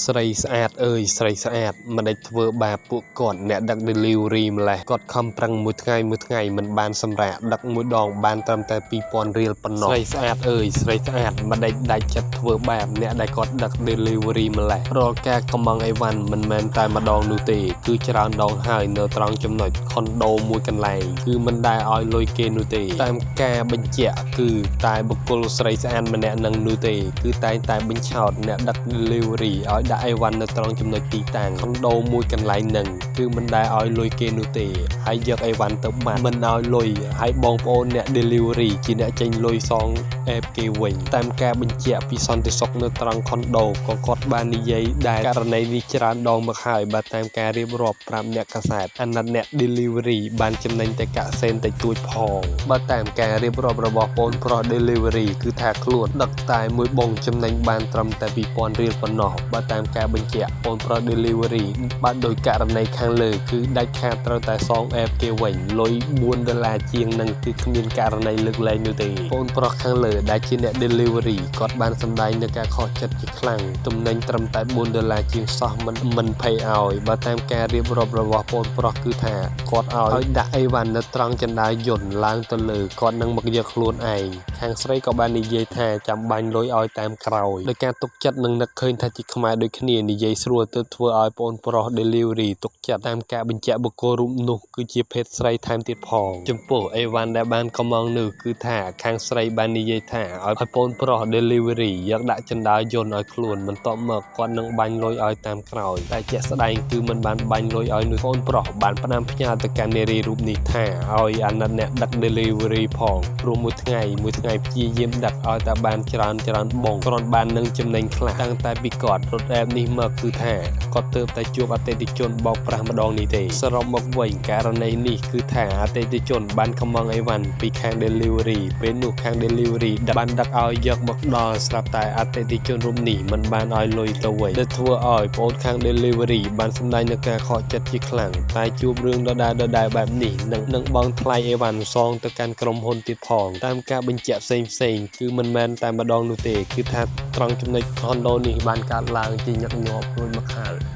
ស្រីស្អាតអើយស្រីស្អាតមិនដេចធ្វើបាបពួកគាត់អ្នកដឹក delivery ម្លេះគាត់ខំប្រឹងមួយថ្ងៃមិនបានសម្រាកដឹកមួយដងបានត្រឹមតែ 2000 រៀលប៉ុណ្ណោះស្រីស្អាតអើយស្រីស្អាតមិនដេចដាច់ចិត្តធ្វើបាបអ្នកដែលគាត់ដឹក delivery ម្លេះរាល់ការកំងអីវ៉ាន់មិនមែនតែម្ដងនោះទេគឺច្រើនដងហើយនៅត្រង់ចំណុចខុនដូមួយកន្លែងគឺមិនដែលឲ្យលុយគេនោះទេតាមការបញ្ជាក់គឺតែបុគ្គលស្រីស្អាតម្នាក់នឹងនោះទេគឺតែងតែបញ្ឆោតអ្នកដឹក delivery ឲ្យដាក់អីវ៉ាន់នៅត្រង់ចំណុចទីតាំងខុនដូមួយកន្លែងនឹងគឺមិនដែលឲ្យលុយគេនោះទេហើយយកអីវ៉ាន់ទៅបាត់មិនឲ្យលុយហើយបងប្អូនអ្នក delivery ជាអ្នកចេញលុយសងអេបគេវិញតាមការបញ្ជាក់ពីសន្តិសុខនៅត្រង់ខុនដូក៏គាត់បាននិយាយដែលករណីនេះច្រើនដងមកហើយបើតាមការរៀបរាប់ប្រាប់អ្នកកាសែតអាណិតអ្នក delivery បានចំណេញតែកាក់សេនតែទួចផងបើតាមការរៀបរាប់របស់បងប្រុស delivery គឺថាខ្លួនដឹកតែមួយបងចំណេញបានត្រឹមតែ2000រៀលប៉ុណ្ណោះបើតាមការបញ្ជាក់បងប្រុស delivery បានដោយករណីខាងលើគឺដាច់ខាតត្រូវតែសងអេបគេវិញលុយ$4ជាងនឹងគឺគ្មានករណីលើកលែងនោះទេបងប្រុសខាងលើដែលជាអ្នក delivery គាត់បានសម្ដែងនៅការខកចិត្តជាខ្លាំងទំនិញត្រឹមតែ$4ជាងសោះមិនភ័យឲ្យបើតាមការរៀបរាប់របស់បងប្រុសគឺថាគាត់ឲ្យដាក់អីវ៉ាន់នៅត្រង់ចណ្ដាលយន្តឡើងទៅលើគាត់នឹងមកយកខ្លួនឯងខាងស្រីក៏បាននិយាយថាចាំបាញ់លុយឲ្យតាមក្រោយដោយការទុកចិត្តនឹងនឹកឃើញថាជាខ្មែរដូចគ្នានិយាយស្រួលទៅធ្វើឲ្យបងប្រុស delivery ទុកចិត្តតាមការបញ្ជាក់បុគ្គលរូបនោះគឺជាភេទស្រីថែមទៀតផងចំពោះអីវ៉ាន់ដែលបានកំងនោះគឺថាខាងស្រីបាននិយាយថាឲ្យបងប្រុស delivery យកដាក់ចណ្ដាលយន្តឲ្យខ្លួនបន្ទាប់មកគាត់នឹងបាញ់លុយឲ្យតាមក្រោយតែជាក់ស្ដែងគឺមិនបានបាញ់លុយឲ្យនោះបងប្រុសបានផ្ដាំផ្ញើទៅកាន់នារីរូបនេះថាឲ្យអាណិតអ្នកដឹក delivery ផងព្រោះមួយថ្ងៃព្យាយាមដឹកឲ្យតែបានច្រើនបងគ្រាន់បាននឹងចំណេញខ្លះតាំងតែពីគាត់រត់អេបនេះមកគឺថាគាត់ទើបតែជួបអតិថិជនបោកប្រាស់ម្ដងនេះទេសរុបមកវិញករណីនេះគឺថាអតិថិជនបានខំងអីវ៉ាន់ពីខាង delivery ពេលនោះខាង delivery បានដឹកឲ្យយកមកដល់ស្រាប់តែអតិថិជនរូបនេះមិនបានឲ្យលុយទៅវិញដែលធ្វើឲ្យបងប្អូនខាង delivery បានសម្ដែងនៅការខកចិត្តជាខ្លាំងតែជួបរឿងដដែលបែបនេះនឹងបងថ្លៃអីវ៉ាន់សងទៅកាន់ក្រុមហ៊ុនទៀតផងតាមការបញ្ជាក់ផ្សេងគឺមិនមែនតែម្ដងនោះទេគឺថាត្រង់ចំណុច Honda នេះបានកើតឡើងជាញឹកញាប់រួចមកហើយ